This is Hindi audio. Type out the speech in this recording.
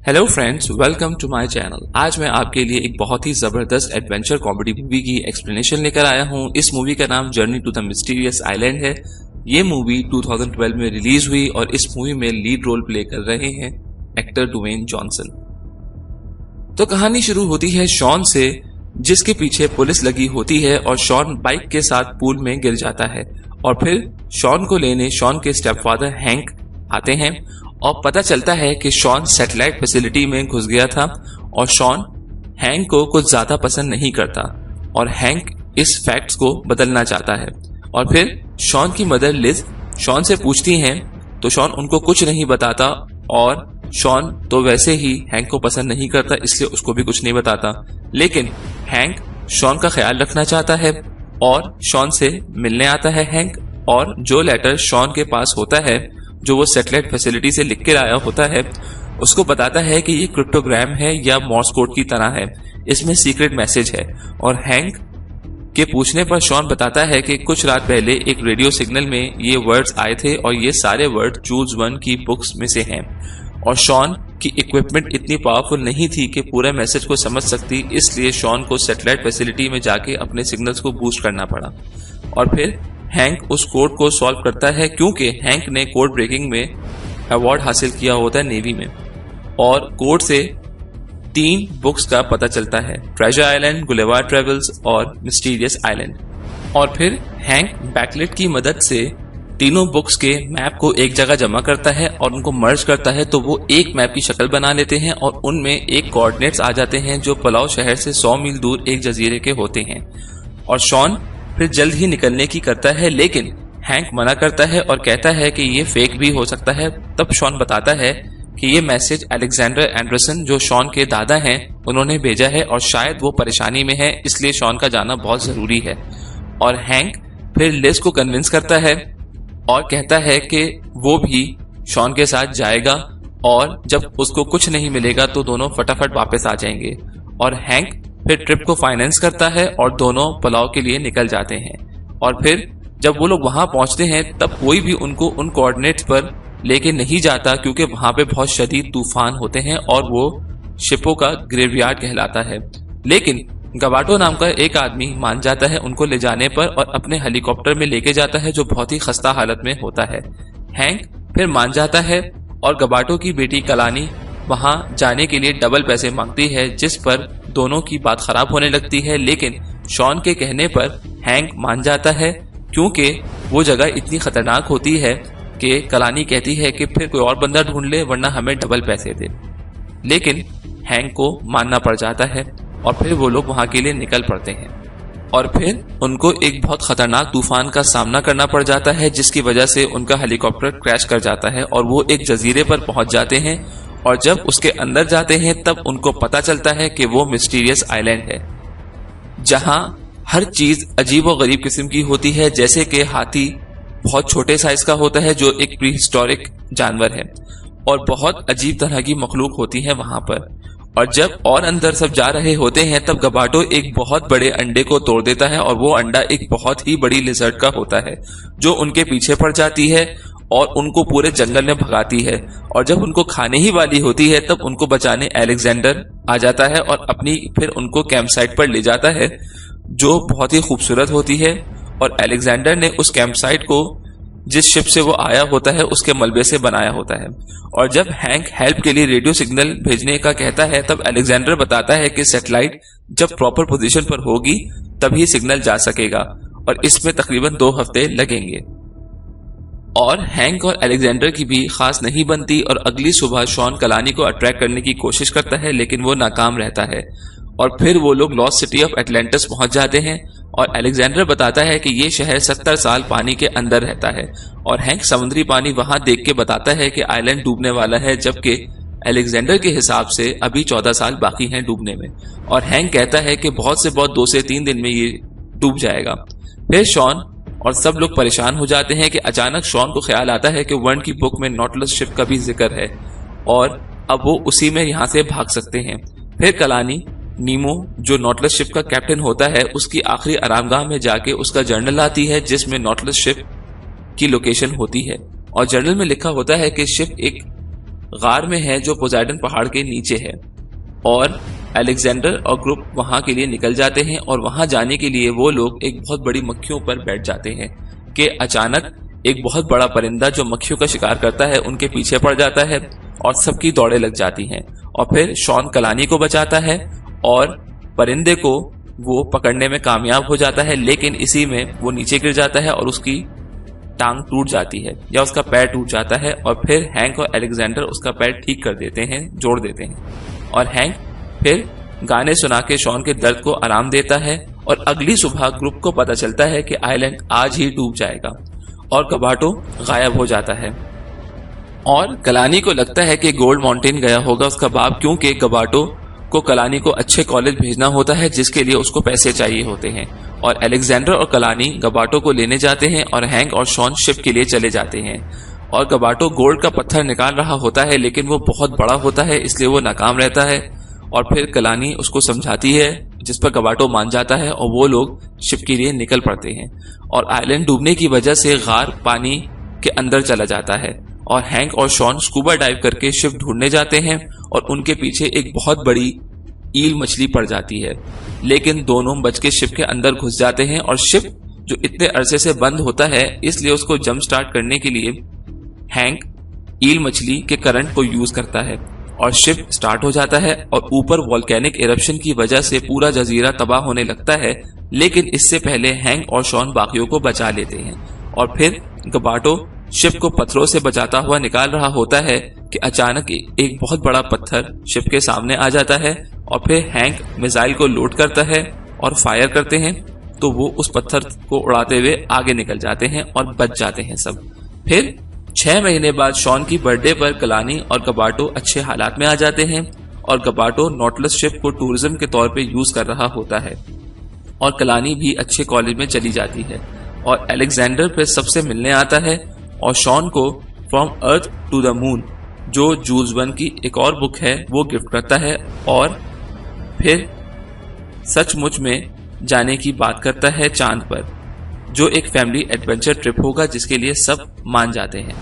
Hello friends, welcome to my channel. आज मैं आपके लिए एक बहुत ही जबरदस्त एडवेंचर कॉमेडी मूवी की एक्सप्लेनेशन लेकर आया हूं। इस मूवी का नाम journey to the mysterious island है। ये मूवी 2012 में रिलीज हुई और इस मूवी में लीड रोल प्ले कर रहे हैं एक्टर ड्वेन जॉनसन। तो कहानी शुरू होती है शॉन से, जिसके पीछे पुलिस लगी होती है और शॉन बाइक के साथ पूल में गिर जाता है और फिर शॉन को लेने शॉन के स्टेपफादर हैंक आते हैं और पता चलता है कि शॉन सैटेलाइट फैसिलिटी में घुस गया था और शॉन हैंक को कुछ ज्यादा पसंद नहीं करता और हैंक इस फैक्ट्स को बदलना चाहता है। और फिर शॉन की मदर लिज शॉन से पूछती हैं तो शॉन उनको कुछ नहीं बताता और शॉन तो वैसे ही हैंक को पसंद नहीं करता, इसलिए उसको भी कुछ नहीं बताता। लेकिन हैंक शॉन का ख्याल रखना चाहता है और शॉन से मिलने आता है हैंक, और जो लेटर शॉन के पास होता है जो वो सैटेलाइट फैसिलिटी से लिख के आया होता है उसको बताता है कि ये क्रिप्टोग्राम है या मॉर्स कोड की तरह है, इसमें सीक्रेट मैसेज है। और हैंक के पूछने पर शॉन बताता है कि कुछ रात पहले एक रेडियो सिग्नल में ये वर्ड्स आए थे और ये सारे वर्ड जूल्स वन की बुक्स में से हैं। और शॉन की इक्विपमेंट इतनी पावरफुल नहीं थी कि पूरा मैसेज को समझ सकती, इसलिए शॉन को सैटेलाइट फैसिलिटी में जाके अपने सिग्नल्स को बूस्ट करना पड़ा। और फिर हैंक उस कोड को सॉल्व करता है क्योंकि हैंक ने कोड ब्रेकिंग में अवार्ड हासिल किया होता है नेवी में, और कोड से 3 बुक्स का पता चलता है, ट्रेजर आइलैंड, गुलिवर ट्रेवल्स और मिस्टीरियस आइलैंड। और फिर हैंक बैकलेट की मदद से तीनों बुक्स के मैप को एक जगह जमा करता है और उनको मर्ज करता है तो वो एक मैप की शक्ल बना लेते हैं और उनमें एक कोऑर्डिनेट्स आ जाते हैं जो पलाव शहर से 100 मील दूर एक जजीरे के होते हैं। और शॉन फिर जल्द ही निकलने की करता है, लेकिन हैंक मना करता है और कहता है कि ये फेक भी हो सकता है। तब शॉन बताता है कि ये मैसेज अलेक्जेंडर एंडरसन जो शॉन के दादा हैं उन्होंने भेजा है और शायद वो परेशानी में है, इसलिए शॉन का जाना बहुत जरूरी है। और हैंक फिर लिज को कन्विंस करता है और कहता है कि वो भी शॉन के साथ जाएगा और जब उसको कुछ नहीं मिलेगा तो दोनों फटाफट वापस आ जाएंगे। और हैंक फिर ट्रिप को फाइनेंस करता है और दोनों पुलाव के लिए निकल जाते हैं। और फिर जब वो लोग वहां पहुंचते हैं तब कोई भी उनको उन कोऑर्डिनेट्स पर लेके नहीं जाता क्योंकि वहां पे बहुत शदीद तूफान होते हैं और वो शिपों का ग्रेवयार्ड कहलाता है। लेकिन गवाटो नाम का एक आदमी मान जाता है उनको ले जाने पर और अपने हेलीकॉप्टर में लेके जाता है जो बहुत ही खस्ता हालत में होता है। हैंक फिर मान जाता है और गवाटो की बेटी कलानी वहां जाने के लिए डबल पैसे मांगती है, जिस पर दोनों की बात खराब होने लगती है। लेकिन शॉन के कहने पर हैंक मान जाता है क्योंकि वो जगह इतनी खतरनाक होती है कि कलानी कहती है कि फिर कोई और बंदा ढूंढ ले वरना हमें डबल पैसे दे। लेकिन हैंक को मानना पड़ जाता है और फिर वो लोग वहां के लिए निकल पड़ते हैं। और फिर उनको एक बहुत खतरनाक तूफान का सामना करना पड़ जाता है जिसकी वजह से उनका हेलीकॉप्टर क्रैश कर जाता है और वो एक जजीरे पर पहुंच जाते हैं। और जब उसके अंदर जाते हैं तब उनको पता चलता है कि वो मिस्टीरियस आइलैंड है जहां हर चीज अजीब और गरीब किस्म की होती है, जैसे कि हाथी बहुत छोटे साइज का होता है जो एक प्रीहिस्टोरिक जानवर है, और बहुत अजीब तरह की मखलूक होती है वहां पर। और जब और अंदर सब जा रहे होते हैं तब गबाटो एक बहुत बड़े अंडे को तोड़ देता है और वो अंडा एक बहुत ही बड़ी लिजर्ड का होता है जो उनके पीछे पड़ जाती है और उनको पूरे जंगल में भगाती है। और जब उनको खाने ही वाली होती है तब उनको बचाने अलेक्जेंडर आ जाता है और अपनी फिर उनको कैंप साइट पर ले जाता है जो बहुत ही खूबसूरत होती है। और अलेक्जेंडर ने उस कैंप साइट को जिस शिप से वो आया होता है उसके मलबे से बनाया होता है। और जब हैंक हेल्प के लिए रेडियो सिग्नल भेजने का कहता है तब अलेक्जेंडर बताता है कि सैटेलाइट जब प्रॉपर पोजीशन पर होगी तभी सिग्नल जा सकेगा और इसमें तकरीबन 2 हफ्ते लगेंगे। और हैंक और अलेक्जेंडर की भी खास नहीं बनती और अगली सुबह शॉन कलानी को अट्रैक्ट करने की कोशिश करता है लेकिन वो नाकाम रहता है। और फिर वो लोग लॉस्ट सिटी ऑफ एटलांटिस पहुंच जाते हैं और अलेक्जेंडर बताता है कि ये शहर 70 साल पानी के अंदर रहता है। और हैंक समुद्री पानी वहां देख के बताता है कि आइलैंड डूबने वाला है, जबकि अलेक्जेंडर के हिसाब से अभी 14 साल बाकी हैं डूबने में। और हैंक कहता है कि बहुत से बहुत 2 से 3 दिन में ये डूब जाएगा। फिर शॉन और सब लोग परेशान हो जाते हैं कि अचानक शॉन को ख्याल आता है कि वर्न की बुक में नॉटलस शिप का भी जिक्र है और अब वो उसी में यहां से भाग सकते हैं। फिर कलानी नीमो जो नॉटलस शिप का कैप्टन होता है उसकी आखिरी आरामगाह में जाके उसका जर्नल लाती है जिसमें नॉटलस शिप की लोकेशन होती है और जर्नल में लिखा होता है कि शिप एक गार में है जो पोसाइडन पहाड़ के नीचे है। और अलेक्जेंडर और ग्रुप वहां के लिए निकल जाते हैं और वहां जाने के लिए वो लोग एक बहुत बड़ी मक्खियों पर बैठ जाते हैं कि अचानक एक बहुत बड़ा परिंदा जो मक्खियों का शिकार करता है उनके पीछे पड़ जाता है और सबकी दौड़ें लग जाती हैं। और फिर शॉन कलानी को बचाता है और परिंदे को वो पकड़ने में कामयाब हो जाता है, लेकिन इसी में वो नीचे गिर जाता है और उसकी टांग टूट जाती है या उसका पैर टूट जाता है। और फिर हैंक और अलेक्जेंडर उसका पैर ठीक कर देते हैं, जोड़ देते हैं। और हैंक फिर गाने सुना के शॉन के दर्द को आराम देता है। और अगली सुबह ग्रुप को पता चलता है कि आइलैंड आज ही डूब जाएगा और कबाटो गायब हो जाता है। और कलानी को लगता है कि गोल्ड माउंटेन गया होगा उसका बाप, क्योंकि कबाटो को कलानी को अच्छे कॉलेज भेजना होता है जिसके लिए उसको पैसे चाहिए होते हैं। और अलेक्जेंडर और कलानी गबाटो को लेने जाते हैं और हैंक और शॉन शिप के लिए चले जाते हैं। और गबाटो गोल्ड का पत्थर निकाल रहा होता है, लेकिन वो बहुत बड़ा होता है इसलिए वो नाकाम रहता है। और फिर कलानी उसको समझाती है जिस पर गबाटो मान जाता है और वो लोग शिप के लिए निकल पड़ते हैं। और आइलैंड डूबने की वजह से गार पानी के अंदर चला जाता है और हैंक और शॉन स्कूबा डाइव करके शिप ढूंढने जाते हैं और उनके पीछे एक बहुत बड़ी ईल मछली पड़ जाती है, लेकिन दोनों बच के शिप के अंदर घुस जाते हैं। और शिप जो इतने अरसे से बंद होता है इसलिए उसको जंप स्टार्ट करने के लिए हैंक ईल मछली के करंट को यूज करता है और शिप स्टार्ट हो जाता है। और ऊपर वोल्केनिक इरप्शन की वजह से पूरा जजीरा तबाह होने लगता है, लेकिन इससे पहले हैंक और शॉन बाकियों को बचा लेते हैं। और फिर गबाटो शिप को पत्थरों से बचाता हुआ निकाल रहा होता है कि अचानक एक बहुत बड़ा पत्थर शिप के सामने आ जाता है। और फिर हैंक मिसाइल को लोड करता है और फायर करते हैं, तो वो उस पत्थर को उड़ाते हुए आगे निकल जाते हैं और बच जाते हैं सब। फिर 6 महीने बाद शॉन की बर्थडे पर कलानी और गबाटो अच्छे हालात में आ जाते हैं और गबाटो नॉटलस शिप को टूरिज्म के तौर पे यूज कर रहा होता है और कलानी भी अच्छे कॉलेज में चली जाती है। और अलेक्जेंडर फिर सबसे मिलने आता है और शॉन को from earth to the moon जो जूल्स वर्न की एक और बुक है वो गिफ्ट करता है और फिर सचमुच में जाने की बात करता है चांद पर, जो एक फैमिली एडवेंचर ट्रिप होगा जिसके लिए सब मान जाते हैं।